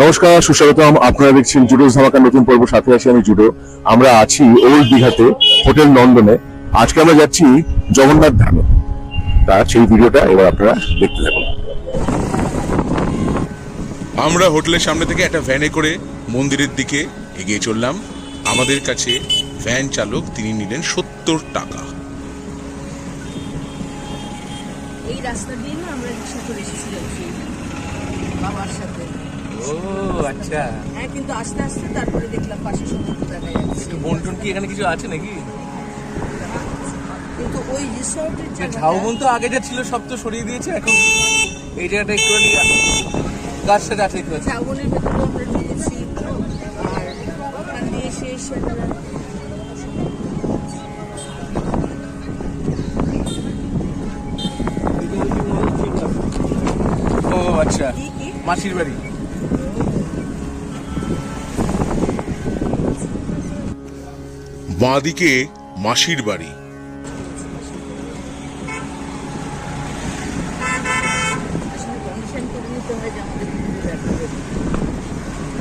নমস্কার, সুস্বাগতম। আপনারা দেখছেন জুডোস ধামাকার নতুন পর্ব, সাথে আছি আমি জুডো। আমরা আছি ওল্ড দীঘাতে, হোটেল নন্দনে। আজকে আমরা যাচ্ছি জগন্নাথ ধামে। তার সেই ভিডিওটা এবার আপনারা দেখতে থাকুন। আমরা হোটেলের সামনে থেকে একটা ভ্যানে করে মন্দিরের দিকে এগিয়ে চললাম। আমাদের কাছে ভ্যান চালক তিনি নিলেন 70 টাকা। এই রাস্তা দিয়ে না আমরা রিক্সা করে এসেছিলাম সেই বাবার সাথে। ও আচ্ছা, হ্যাঁ, কিন্তু আস্তে আস্তে তারপরে দেখলাম পাশে সমুদ্র দেখা যাচ্ছে। বন্টন কি এখানে কিছু আছে নাকি? কিন্তু ওই রিসর্টের ঝাউবন তো আগে যা ছিল সব তো সরিয়ে দিয়েছে, এখন এই জায়গাটা একটু গাছ সাথে আছে দেখতে পাচ্ছি। ঝাউবনের ভেতরে আমরা ঢুকেছি, আর ওখান দিয়ে এসে আমরা ও আচ্ছা, কি মাসির বাড়ি। বাঁদিকে মাসির বাড়ি। আসলে কমিশন করে নিতে হয় যে আমাদের ঘুরে দেখা হবে,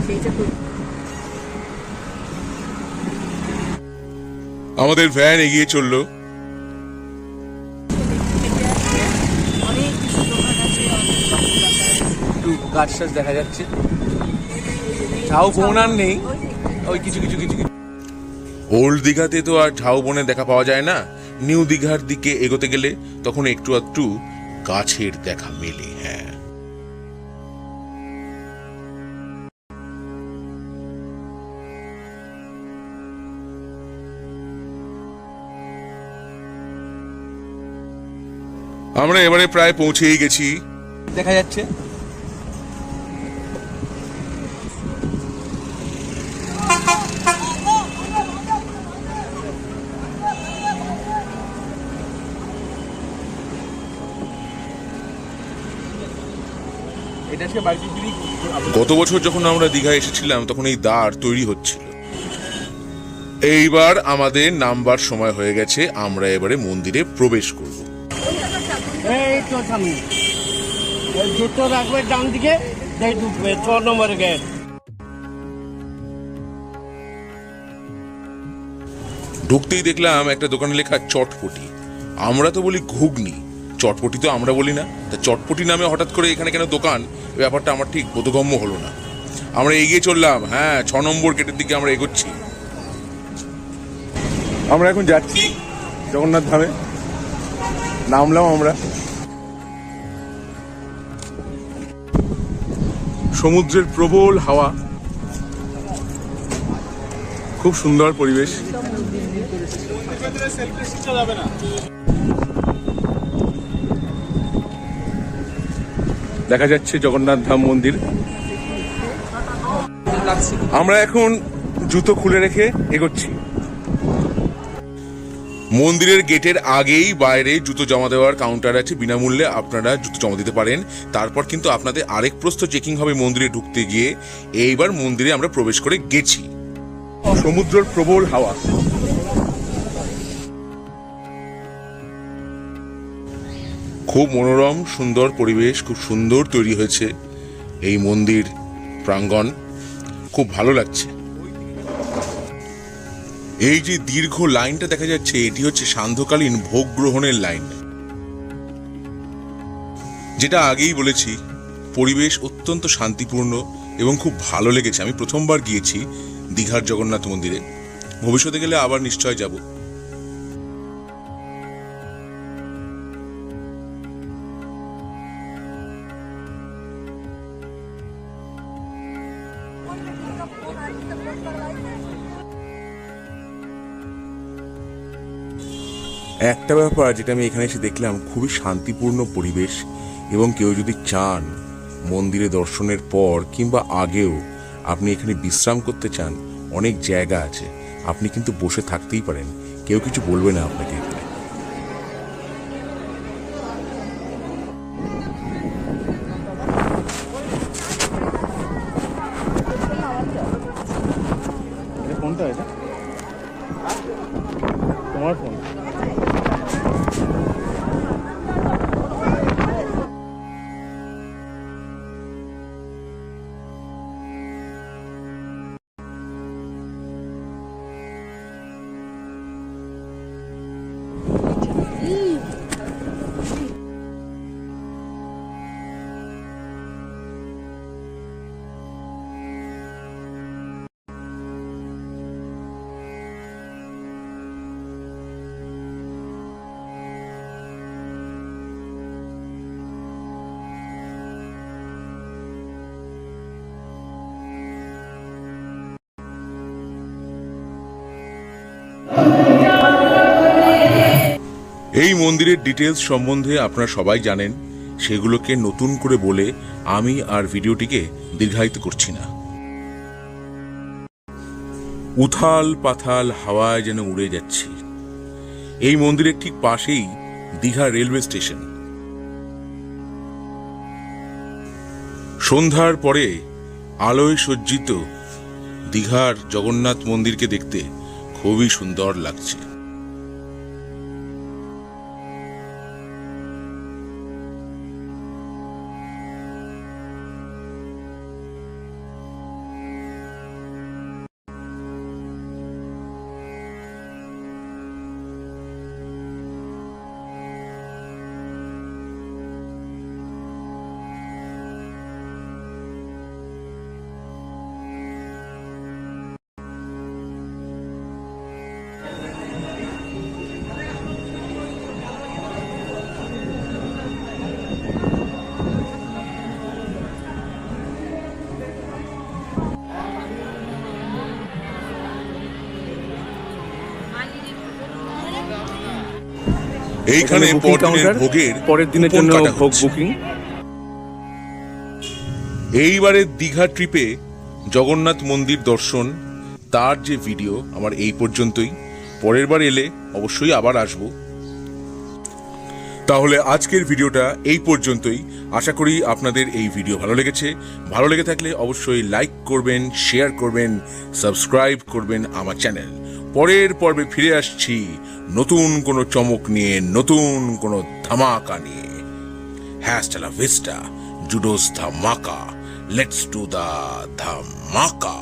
সেইটা তো আমাদের ভ্যান এগিয়ে চলল। অনেক কিছু দোকান আছে, অনেক একটু গাছ টাছ দেখা যাচ্ছে। ঝাউবন আর নেই, ওই কিছু কিছু কিছু কিছু ওল্ড দীঘাতে তো আর ঝাউবনে দেখা পাওয়া যায় না। নিউ দীঘার দিকে এগোতে গেলে তখন একটু একটু গাছের দেখা মেলে। হ্যাঁ, আমরা এবারে প্রায় পৌঁছেই গেছি। দেখা যাচ্ছে। এটা আজকে বাড়িতে গত বছর যখন আমরা দীঘা এসেছিলাম তখন এই দ্বার তৈরি হচ্ছিল। এইবার আমাদের নামবার সময় হয়ে গেছে, আমরা এবারে মন্দিরে প্রবেশ করব। এই তো সামনে জুতো রাখবে ডান দিকে, তাই ঢুকবে 6 নম্বর গেট। ঢুকতেই দেখলাম একটা দোকানে লেখা চটপটি। আমরা তো বলি ঘুগনি, চটপটি তো আমরা বলি না। তা চটপটি নামে হঠাৎ করে এখানে কেন দোকান, ব্যাপারটা আমার ঠিক বোধগম্য হলো না। আমরা এগিয়ে চললাম। হ্যাঁ, 6 নম্বর গেটের দিকে আমরা এগোচ্ছি। আমরা এখন যাচ্ছি জগন্নাথ ধামে। নামলাম আমরা। সমুদ্রের প্রবল হাওয়া, খুব সুন্দর পরিবেশ। দেখা যাচ্ছে জগন্নাথ ধাম মন্দির। আমরা এখন জুতো খুলে রেখে এগোচ্ছি। মন্দিরের গেটের আগেই বাইরে জুতো জমা দেওয়ার কাউন্টার আছে, বিনামূল্যে আপনারা জুতো জমা দিতে পারেন। তারপর কিন্তু আপনাদের আরেক প্রস্থ চেকিং হবে মন্দিরে ঢুকতে গিয়ে। এইবার মন্দিরে আমরা প্রবেশ করে গেছি। সমুদ্রের প্রবল হাওয়া, খুব মনোরম সুন্দর পরিবেশ, খুব সুন্দর তৈরি হয়েছে এই মন্দির প্রাঙ্গণ, খুব ভালো লাগছে। এই যে দীর্ঘ লাইনটা দেখা যাচ্ছে, এটি হচ্ছে সান্ধ্যকালীন ভোগ গ্রহণের লাইন। যেটা আগেই বলেছি, পরিবেশ অত্যন্ত শান্তিপূর্ণ এবং খুব ভালো লেগেছে। আমি প্রথমবার গিয়েছি দীঘার জগন্নাথ মন্দিরে, ভবিষ্যতে গেলে আবার নিশ্চয় যাব। একটা ব্যাপার যেটা আমি এখানে এসে দেখলাম, খুবই শান্তিপূর্ণ পরিবেশ। এবং কেউ যদি চান মন্দিরে দর্শনের পর কিংবা আগেও আপনি এখানে বিশ্রাম করতে চান, অনেক জায়গা আছে, আপনি কিন্তু বসে থাকতেই পারেন, কেউ কিছু বলবে না আপনাকে। কোনটা এটা? তোমার ফোন? এই মন্দিরের ডিটেলস সম্বন্ধে আপনারা সবাই জানেন, সেগুলোকে নতুন করে বলে আমি আর ভিডিওটিকে দীর্ঘায়িত করছি না। উথাল পাথাল হাওয়ায় যেন উড়ে যাচ্ছি। এই মন্দিরের ঠিক পাশেই দীঘা রেলওয়ে স্টেশন। সন্ধ্যার পরে আলোয় সজ্জিত দীঘার জগন্নাথ মন্দিরকে দেখতে খুবই সুন্দর লাগছে। এইখানে পরদিনের ভোগের পরের দিনের কুপন জন্য কাটা ভোগ হচ্ছে। বুকিং। এইবারের দীঘা ট্রিপে জগন্নাথ মন্দির দর্শন তার যে ভিডিও আমার এই পর্যন্তই। পরের বার এলে অবশ্যই আবার আসব। তাহলে আজকের ভিডিওটা এই পর্যন্তই। আশা করি আপনাদের এই ভিডিও ভালো লেগেছে। ভালো লেগে থাকলে অবশ্যই লাইক করবেন, শেয়ার করবেন, সাবস্ক্রাইব করবেন আমার চ্যানেল। পরের পর্বে ফিরে আসছি নতুন কোনো চমক নিয়ে, নতুন কোনো ধামাকা নিয়ে। Hasta la vista, Judo's Dhamaka. Let's do the Dhamaka.